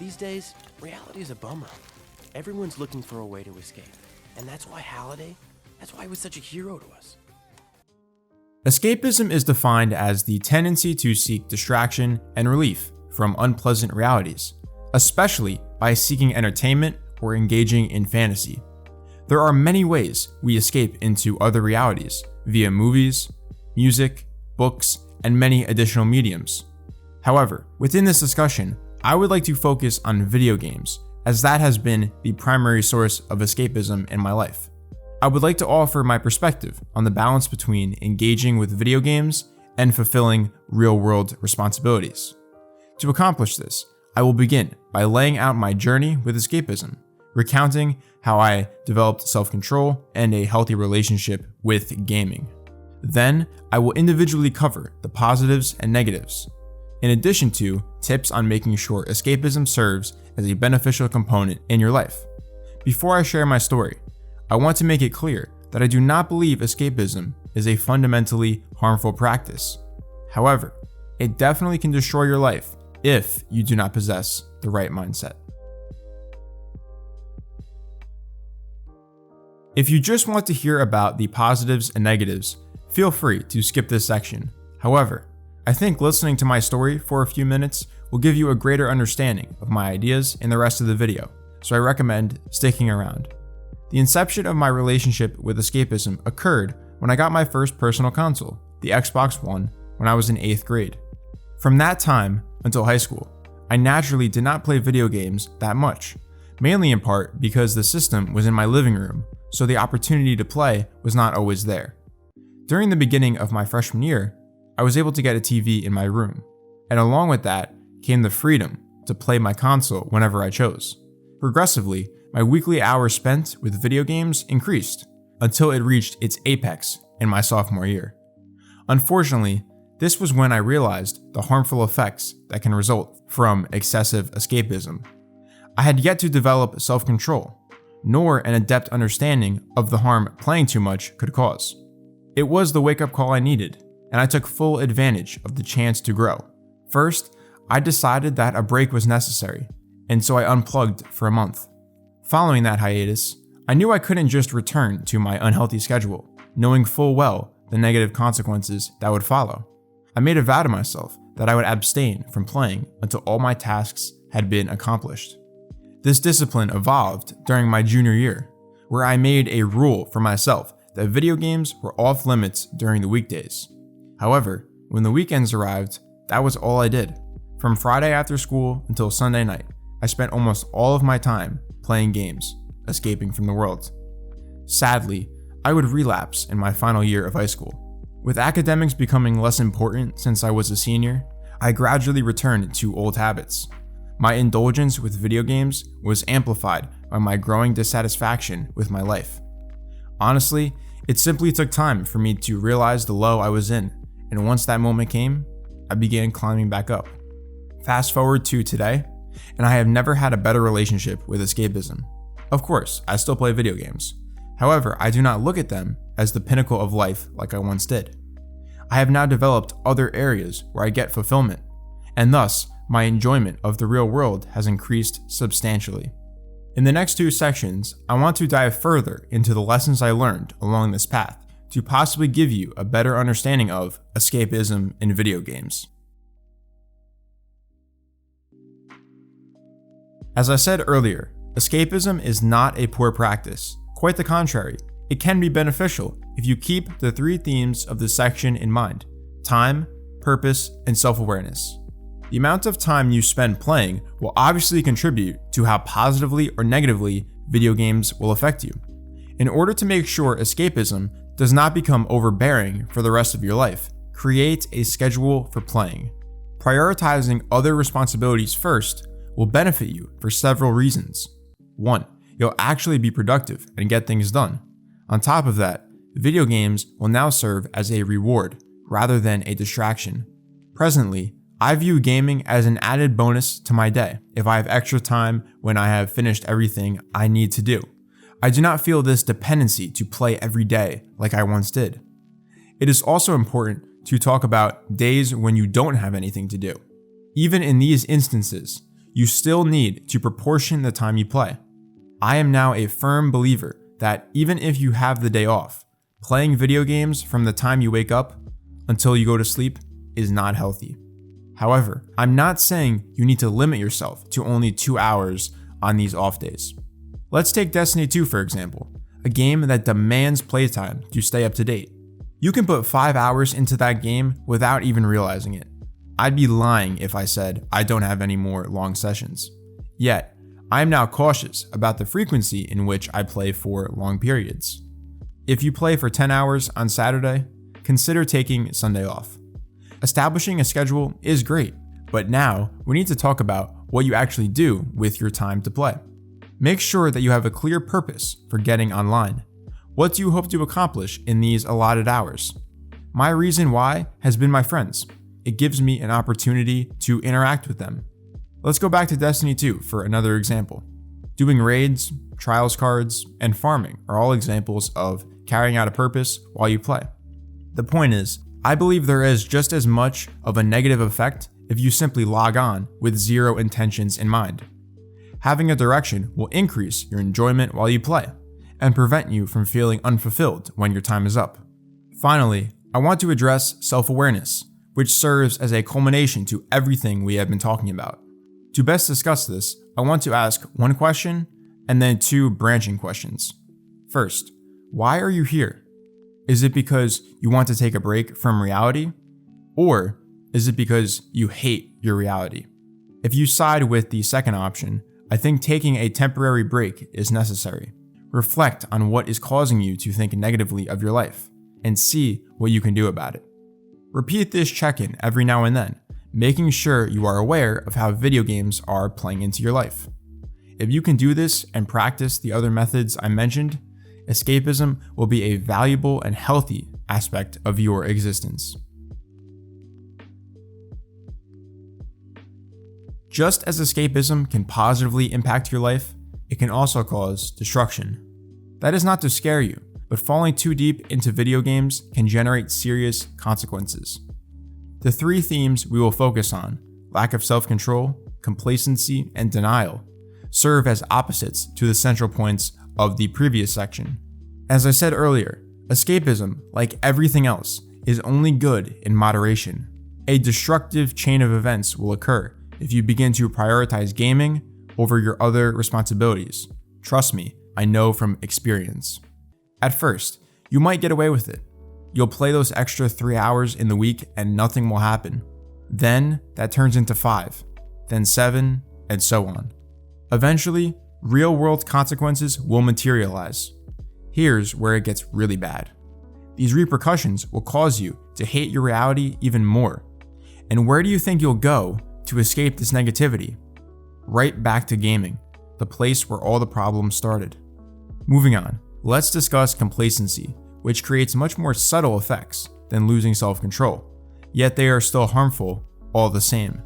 These days, reality is a bummer. Everyone's looking for a way to escape. And that's why he was such a hero to us. Escapism is defined as the tendency to seek distraction and relief from unpleasant realities, especially by seeking entertainment or engaging in fantasy. There are many ways we escape into other realities via movies, music, books, and many additional mediums. However, within this discussion, I would like to focus on video games, as that has been the primary source of escapism in my life. I would like to offer my perspective on the balance between engaging with video games and fulfilling real-world responsibilities. To accomplish this, I will begin by laying out my journey with escapism, recounting how I developed self-control and a healthy relationship with gaming. Then, I will individually cover the positives and negatives, in addition to tips on making sure escapism serves as a beneficial component in your life. Before I share my story, I want to make it clear that I do not believe escapism is a fundamentally harmful practice. However, it definitely can destroy your life if you do not possess the right mindset. If you just want to hear about the positives and negatives, feel free to skip this section. However, I think listening to my story for a few minutes will give you a greater understanding of my ideas in the rest of the video, so I recommend sticking around. The inception of my relationship with escapism occurred when I got my first personal console, the Xbox One, when I was in 8th grade. From that time until high school, I naturally did not play video games that much, mainly in part because the system was in my living room, so the opportunity to play was not always there. During the beginning of my freshman year, I was able to get a TV in my room, and along with that came the freedom to play my console whenever I chose. Progressively, my weekly hours spent with video games increased until it reached its apex in my sophomore year. Unfortunately, this was when I realized the harmful effects that can result from excessive escapism. I had yet to develop self-control, nor an adept understanding of the harm playing too much could cause. It was the wake-up call I needed, and I took full advantage of the chance to grow. First, I decided that a break was necessary, and so I unplugged for a month. Following that hiatus, I knew I couldn't just return to my unhealthy schedule, knowing full well the negative consequences that would follow. I made a vow to myself that I would abstain from playing until all my tasks had been accomplished. This discipline evolved during my junior year, where I made a rule for myself that video games were off limits during the weekdays. However, when the weekends arrived, that was all I did. From Friday after school until Sunday night, I spent almost all of my time playing games, escaping from the world. Sadly, I would relapse in my final year of high school. With academics becoming less important since I was a senior, I gradually returned to old habits. My indulgence with video games was amplified by my growing dissatisfaction with my life. Honestly, it simply took time for me to realize the low I was in, and once that moment came, I began climbing back up. Fast forward to today, and I have never had a better relationship with escapism. Of course, I still play video games. However, I do not look at them as the pinnacle of life like I once did. I have now developed other areas where I get fulfillment, and thus, my enjoyment of the real world has increased substantially. In the next two sections, I want to dive further into the lessons I learned along this path to possibly give you a better understanding of escapism in video games. As I said earlier, escapism is not a poor practice. Quite the contrary, it can be beneficial if you keep the three themes of this section in mind: time, purpose, and self-awareness. The amount of time you spend playing will obviously contribute to how positively or negatively video games will affect you. In order to make sure escapism does not become overbearing for the rest of your life, create a schedule for playing. Prioritizing other responsibilities first will benefit you for several reasons. 1. You'll actually be productive and get things done. On top of that, video games will now serve as a reward rather than a distraction. Presently, I view gaming as an added bonus to my day if I have extra time when I have finished everything I need to do. I do not feel this dependency to play every day like I once did. It is also important to talk about days when you don't have anything to do. Even in these instances, you still need to proportion the time you play. I am now a firm believer that even if you have the day off, playing video games from the time you wake up until you go to sleep is not healthy. However, I'm not saying you need to limit yourself to only 2 hours on these off days. Let's take Destiny 2 for example, a game that demands playtime to stay up to date. You can put 5 hours into that game without even realizing it. I'd be lying if I said I don't have any more long sessions. Yet, I am now cautious about the frequency in which I play for long periods. If you play for 10 hours on Saturday, consider taking Sunday off. Establishing a schedule is great, but now we need to talk about what you actually do with your time to play. Make sure that you have a clear purpose for getting online. What do you hope to accomplish in these allotted hours? My reason why has been my friends. It gives me an opportunity to interact with them. Let's go back to Destiny 2 for another example. Doing raids, trials cards, and farming are all examples of carrying out a purpose while you play. The point is, I believe there is just as much of a negative effect if you simply log on with zero intentions in mind. Having a direction will increase your enjoyment while you play and prevent you from feeling unfulfilled when your time is up. Finally, I want to address self-awareness, which serves as a culmination to everything we have been talking about. To best discuss this, I want to ask one question and then two branching questions. First, why are you here? Is it because you want to take a break from reality? Or is it because you hate your reality? If you side with the second option, I think taking a temporary break is necessary. Reflect on what is causing you to think negatively of your life and see what you can do about it. Repeat this check-in every now and then, making sure you are aware of how video games are playing into your life. If you can do this and practice the other methods I mentioned, escapism will be a valuable and healthy aspect of your existence. Just as escapism can positively impact your life, it can also cause destruction. That is not to scare you, but falling too deep into video games can generate serious consequences. The three themes we will focus on, lack of self-control, complacency, and denial, serve as opposites to the central points of the previous section. As I said earlier, escapism, like everything else, is only good in moderation. A destructive chain of events will occur if you begin to prioritize gaming over your other responsibilities. Trust me, I know from experience. At first, you might get away with it. You'll play those extra 3 hours in the week and nothing will happen. Then that turns into 5, then 7, and so on. Eventually, real-world consequences will materialize. Here's where it gets really bad. These repercussions will cause you to hate your reality even more. And where do you think you'll go to escape this negativity? Right back to gaming, the place where all the problems started. Moving on, let's discuss complacency, which creates much more subtle effects than losing self-control, yet they are still harmful all the same.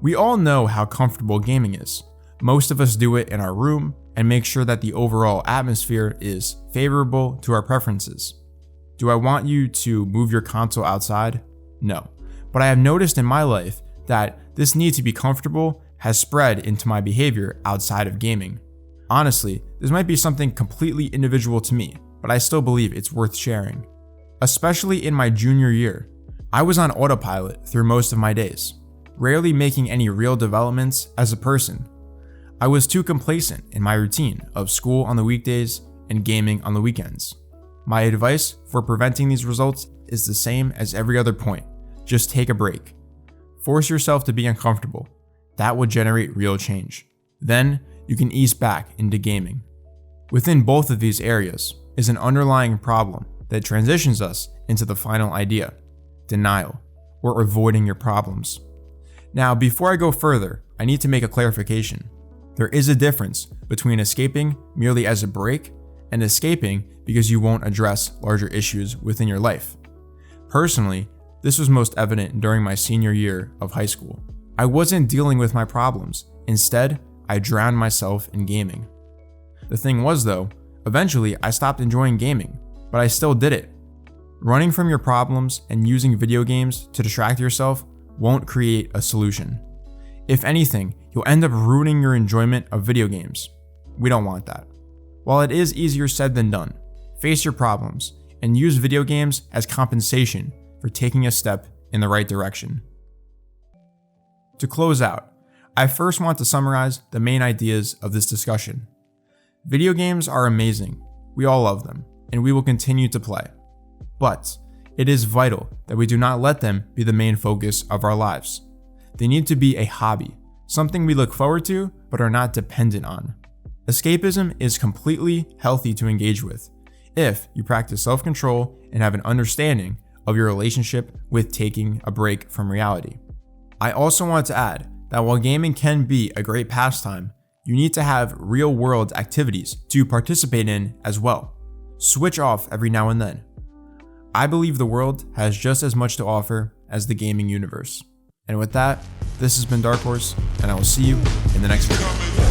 We all know how comfortable gaming is. Most of us do it in our room and make sure that the overall atmosphere is favorable to our preferences. Do I want you to move your console outside? No. But I have noticed in my life that this need to be comfortable has spread into my behavior outside of gaming. Honestly, this might be something completely individual to me, but I still believe it's worth sharing. Especially in my junior year, I was on autopilot through most of my days, rarely making any real developments as a person. I was too complacent in my routine of school on the weekdays and gaming on the weekends. My advice for preventing these results is the same as every other point. Just take a break. Force yourself to be uncomfortable. That will generate real change. Then you can ease back into gaming. Within both of these areas is an underlying problem that transitions us into the final idea, denial, or avoiding your problems. Now, before I go further, I need to make a clarification. There is a difference between escaping merely as a break and escaping because you won't address larger issues within your life. Personally, this was most evident during my senior year of high school. I wasn't dealing with my problems. Instead, I drowned myself in gaming. The thing was though, eventually I stopped enjoying gaming, but I still did it. Running from your problems and using video games to distract yourself won't create a solution. If anything, you'll end up ruining your enjoyment of video games. We don't want that. While it is easier said than done, face your problems and use video games as compensation for taking a step in the right direction. To close out, I first want to summarize the main ideas of this discussion. Video games are amazing. We all love them, and we will continue to play. But it is vital that we do not let them be the main focus of our lives. They need to be a hobby, something we look forward to but are not dependent on. Escapism is completely healthy to engage with if you practice self-control and have an understanding of your relationship with taking a break from reality. I also want to add that while gaming can be a great pastime, you need to have real-world activities to participate in as well. Switch off every now and then. I believe the world has just as much to offer as the gaming universe. And with that, this has been Dark Horse, and I will see you in the next video.